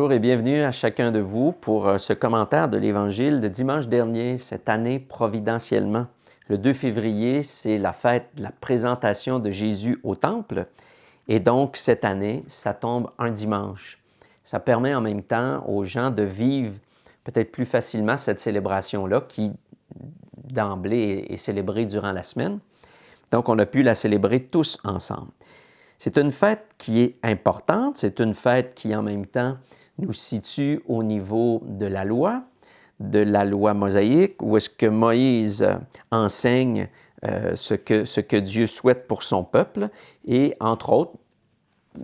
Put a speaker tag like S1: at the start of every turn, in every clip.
S1: Bonjour et bienvenue à chacun de vous pour ce commentaire de l'Évangile de dimanche dernier, cette année providentiellement. Le 2 février, c'est la fête de la présentation de Jésus au Temple et donc cette année, ça tombe un dimanche. Ça permet en même temps aux gens de vivre peut-être plus facilement cette célébration-là qui, d'emblée, est célébrée durant la semaine. Donc, on a pu la célébrer tous ensemble. C'est une fête qui est importante, c'est une fête qui en même temps nous situe au niveau de la loi mosaïque, où est-ce que Moïse enseigne ce que Dieu souhaite pour son peuple. Et entre autres,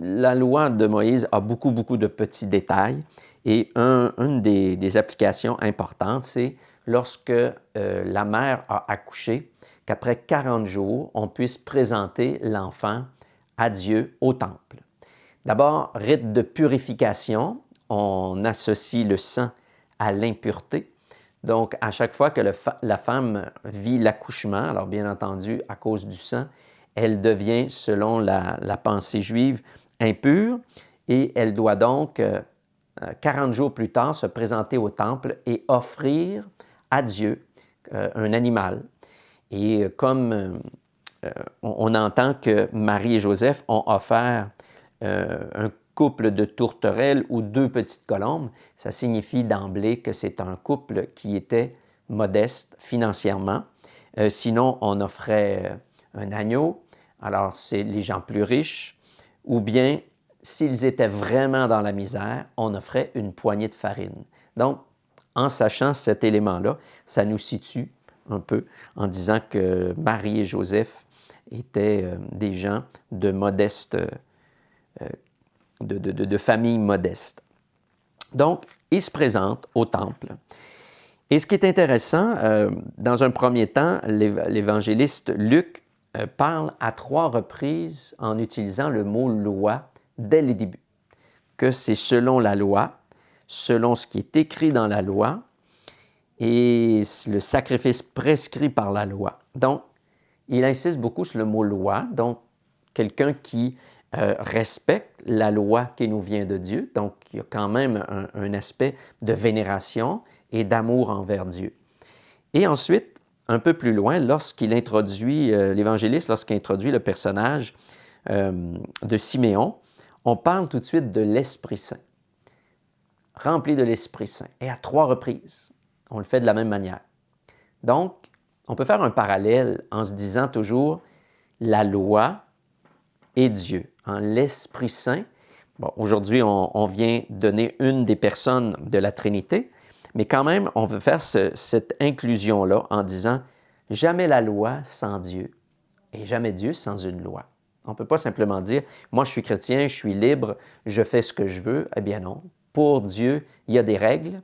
S1: la loi de Moïse a beaucoup de petits détails. Et une des applications importantes, c'est lorsque la mère a accouché, qu'après 40 jours, on puisse présenter l'enfant à Dieu au temple. D'abord, rite de purification, on associe le sang à l'impureté. Donc, à chaque fois que la femme vit l'accouchement, alors bien entendu, à cause du sang, elle devient, selon la pensée juive, impure et elle doit donc, 40 jours plus tard, se présenter au temple et offrir à Dieu un animal. Et comme on entend que Marie et Joseph ont offert un couple de tourterelles ou 2 petites colombes, ça signifie d'emblée que c'est un couple qui était modeste financièrement. Sinon, on offrait un agneau, alors c'est les gens plus riches, ou bien, s'ils étaient vraiment dans la misère, on offrait une poignée de farine. Donc, en sachant cet élément-là, ça nous situe un peu en disant que Marie et Joseph étaient des gens de modeste, de famille modeste. Donc, ils se présentent au temple. Et ce qui est intéressant, dans un premier temps, l'évangéliste Luc parle à 3 reprises en utilisant le mot « loi » dès le début, que c'est selon la loi, selon ce qui est écrit dans la loi, et le sacrifice prescrit par la loi. Donc, il insiste beaucoup sur le mot « loi », donc quelqu'un qui respecte la loi qui nous vient de Dieu. Donc, il y a quand même un aspect de vénération et d'amour envers Dieu. Et ensuite, un peu plus loin, lorsqu'il introduit, l'évangéliste, lorsqu'il introduit le personnage de Siméon, on parle tout de suite de l'Esprit Saint, rempli de l'Esprit Saint, et à 3 reprises. On le fait de la même manière. Donc, on peut faire un parallèle en se disant toujours la loi et Dieu, l'Esprit Saint. Bon, aujourd'hui, on vient donner une des personnes de la Trinité, mais quand même, on veut faire cette inclusion-là en disant jamais la loi sans Dieu et jamais Dieu sans une loi. On ne peut pas simplement dire moi, je suis chrétien, je suis libre, je fais ce que je veux. Eh bien non. Pour Dieu, il y a des règles.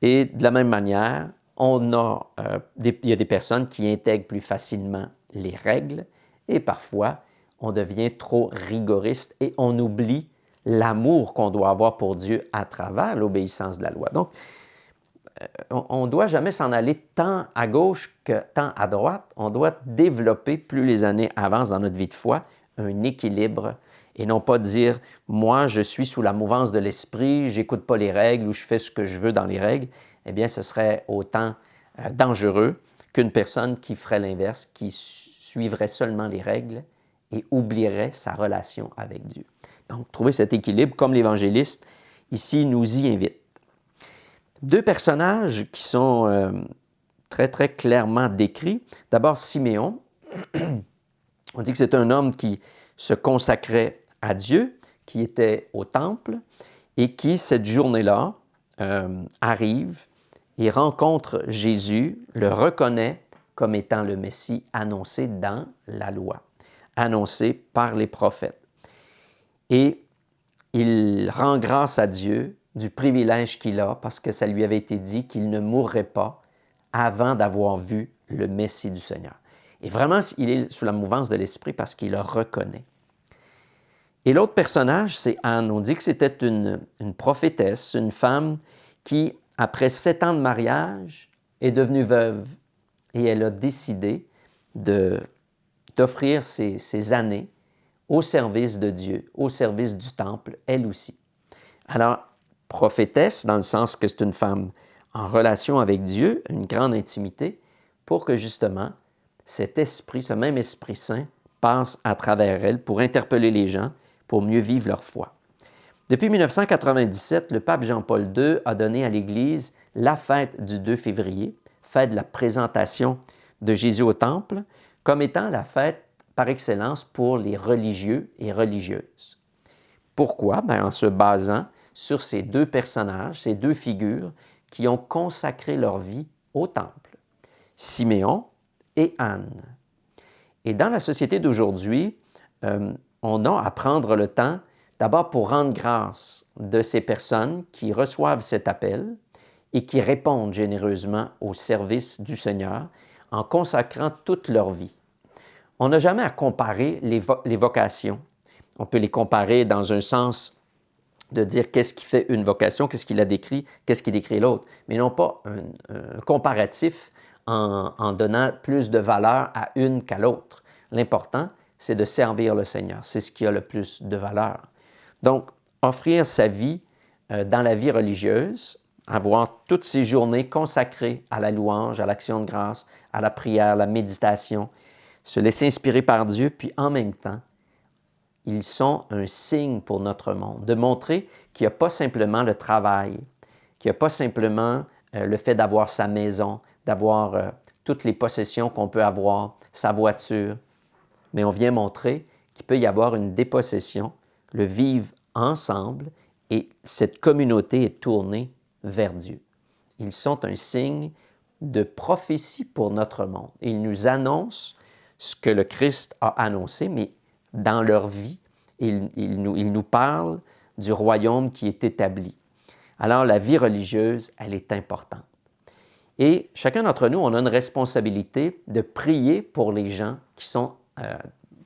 S1: Et de la même manière, il y a des personnes qui intègrent plus facilement les règles et parfois, on devient trop rigoriste et on oublie l'amour qu'on doit avoir pour Dieu à travers l'obéissance de la loi. Donc, on ne doit jamais s'en aller tant à gauche que tant à droite. On doit développer, plus les années avancent dans notre vie de foi, un équilibre et non pas dire « moi, je suis sous la mouvance de l'esprit, j'écoute pas les règles ou je fais ce que je veux dans les règles ». Eh bien, ce serait autant dangereux qu'une personne qui ferait l'inverse, qui suivrait seulement les règles et oublierait sa relation avec Dieu. Donc, trouver cet équilibre, comme l'évangéliste ici nous y invite. 2 personnages qui sont très clairement décrits. D'abord, Siméon. On dit que c'est un homme qui se consacrait à Dieu, qui était au temple et qui, cette journée-là, arrive et rencontre Jésus, le reconnaît comme étant le Messie annoncé dans la loi, annoncé par les prophètes. Et il rend grâce à Dieu du privilège qu'il a parce que ça lui avait été dit qu'il ne mourrait pas avant d'avoir vu le Messie du Seigneur. Et vraiment, il est sous la mouvance de l'Esprit parce qu'il le reconnaît. Et l'autre personnage, c'est Anne. On dit que c'était une prophétesse, une femme qui, après 7 ans de mariage, est devenue veuve et elle a décidé d'offrir ses années au service de Dieu, au service du temple, elle aussi. Alors, prophétesse, dans le sens que c'est une femme en relation avec Dieu, une grande intimité, pour que justement cet esprit, ce même Esprit Saint, passe à travers elle pour interpeller les gens, pour mieux vivre leur foi. Depuis 1997, le pape Jean-Paul II a donné à l'Église la fête du 2 février, fête de la présentation de Jésus au Temple, comme étant la fête par excellence pour les religieux et religieuses. Pourquoi? Bien, en se basant sur ces deux personnages, ces deux figures qui ont consacré leur vie au Temple, Siméon et Anne. Et dans la société d'aujourd'hui, on a à prendre le temps d'abord pour rendre grâce de ces personnes qui reçoivent cet appel et qui répondent généreusement au service du Seigneur en consacrant toute leur vie. On n'a jamais à comparer les vocations. On peut les comparer dans un sens de dire qu'est-ce qui fait une vocation, qu'est-ce qui la décrit, qu'est-ce qui décrit l'autre, mais non pas un comparatif en donnant plus de valeur à une qu'à l'autre. L'important, c'est de servir le Seigneur. C'est ce qui a le plus de valeur. Donc, offrir sa vie dans la vie religieuse, avoir toutes ces journées consacrées à la louange, à l'action de grâce, à la prière, à la méditation, se laisser inspirer par Dieu, puis en même temps, ils sont un signe pour notre monde, de montrer qu'il n'y a pas simplement le travail, qu'il n'y a pas simplement le fait d'avoir sa maison, d'avoir toutes les possessions qu'on peut avoir, sa voiture, mais on vient montrer qu'il peut y avoir une dépossession, le vivre ensemble, et cette communauté est tournée vers Dieu. Ils sont un signe de prophétie pour notre monde. Ils nous annoncent ce que le Christ a annoncé, mais dans leur vie, ils nous parlent du royaume qui est établi. Alors, la vie religieuse, elle est importante. Et chacun d'entre nous, on a une responsabilité de prier pour les gens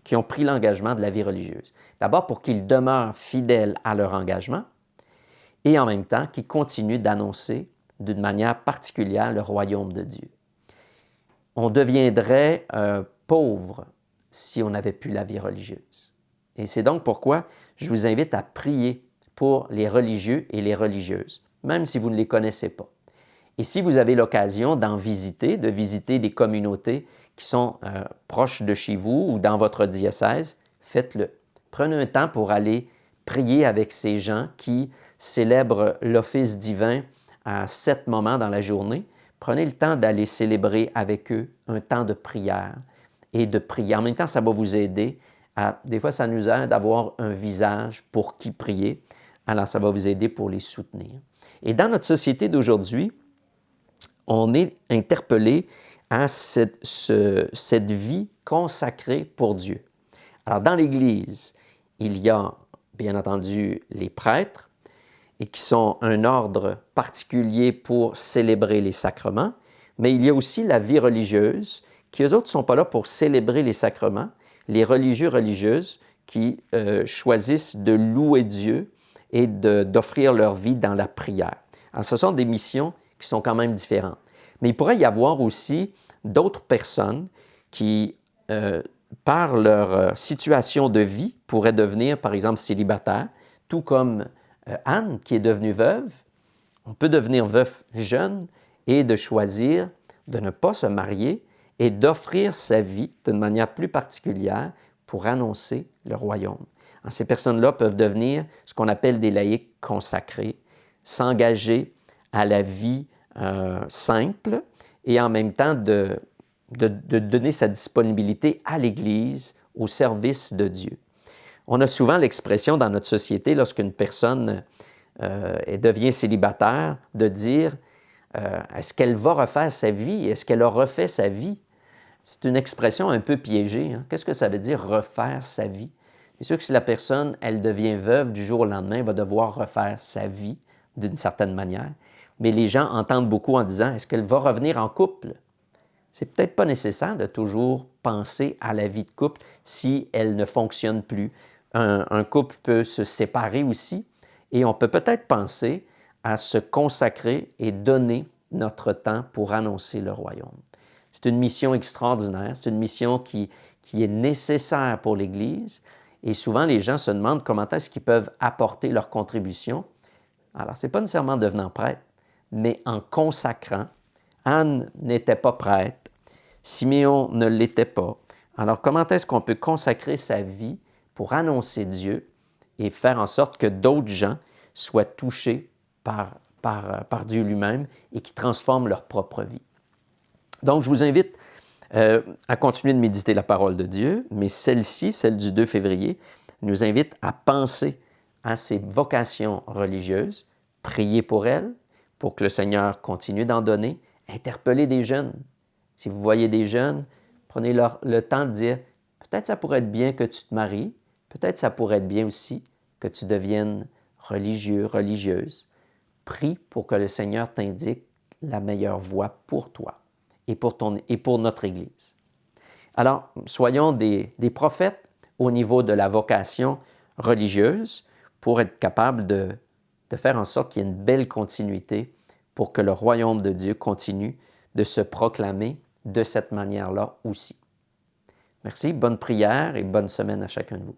S1: qui ont pris l'engagement de la vie religieuse. D'abord, pour qu'ils demeurent fidèles à leur engagement et en même temps qu'ils continuent d'annoncer d'une manière particulière le royaume de Dieu. On deviendrait pauvre si on n'avait plus la vie religieuse. Et c'est donc pourquoi je vous invite à prier pour les religieux et les religieuses, même si vous ne les connaissez pas. Et si vous avez l'occasion de visiter des communautés qui sont proches de chez vous ou dans votre diocèse, faites-le. Prenez un temps pour aller prier avec ces gens qui célèbrent l'office divin à 7 moments dans la journée. Prenez le temps d'aller célébrer avec eux un temps de prière et de prier. En même temps, ça va vous aider des fois, ça nous aide d'avoir un visage pour qui prier. Alors, ça va vous aider pour les soutenir. Et dans notre société d'aujourd'hui, on est interpellé à cette vie consacrée pour Dieu. Alors, dans l'Église, il y a, bien entendu, les prêtres, et qui sont un ordre particulier pour célébrer les sacrements, mais il y a aussi la vie religieuse, qui eux autres ne sont pas là pour célébrer les sacrements, les religieux, religieuses qui choisissent de louer Dieu et d'offrir leur vie dans la prière. Alors, ce sont des missions qui sont quand même différentes. Mais il pourrait y avoir aussi d'autres personnes qui, par leur situation de vie, pourraient devenir, par exemple, célibataires, tout comme Anne, qui est devenue veuve. On peut devenir veuf jeune et de choisir de ne pas se marier et d'offrir sa vie d'une manière plus particulière pour annoncer le royaume. Alors, ces personnes-là peuvent devenir ce qu'on appelle des laïcs consacrés, s'engager à la vie simple et en même temps de donner sa disponibilité à l'Église au service de Dieu. On a souvent l'expression dans notre société, lorsqu'une personne devient célibataire, de dire est-ce qu'elle va refaire sa vie? Est-ce qu'elle a refait sa vie? C'est une expression un peu piégée. Hein? Qu'est-ce que ça veut dire refaire sa vie? C'est sûr que si la personne, elle devient veuve du jour au lendemain, elle va devoir refaire sa vie d'une certaine manière. Mais les gens entendent beaucoup en disant est-ce qu'elle va revenir en couple? C'est peut-être pas nécessaire de toujours penser à la vie de couple si elle ne fonctionne plus. Un couple peut se séparer aussi et on peut peut-être penser à se consacrer et donner notre temps pour annoncer le royaume. C'est une mission extraordinaire, c'est une mission qui est nécessaire pour l'Église et souvent les gens se demandent comment est-ce qu'ils peuvent apporter leur contribution. Alors, ce n'est pas nécessairement en devenant prêtre, mais en consacrant. Anne n'était pas prêtre, Siméon ne l'était pas. Alors, comment est-ce qu'on peut consacrer sa vie pour annoncer Dieu et faire en sorte que d'autres gens soient touchés par Dieu lui-même et qui transforment leur propre vie? Donc, je vous invite à continuer de méditer la parole de Dieu, mais celle-ci, celle du 2 février, nous invite à penser à ces vocations religieuses, prier pour elles, pour que le Seigneur continue d'en donner, interpeller des jeunes. Si vous voyez des jeunes, prenez le temps de dire, peut-être ça pourrait être bien que tu te maries, peut-être ça pourrait être bien aussi que tu deviennes religieux, religieuse. Prie pour que le Seigneur t'indique la meilleure voie pour toi et pour notre Église. Alors, soyons des prophètes au niveau de la vocation religieuse pour être capables de faire en sorte qu'il y ait une belle continuité pour que le royaume de Dieu continue de se proclamer de cette manière-là aussi. Merci, bonne prière et bonne semaine à chacun de vous.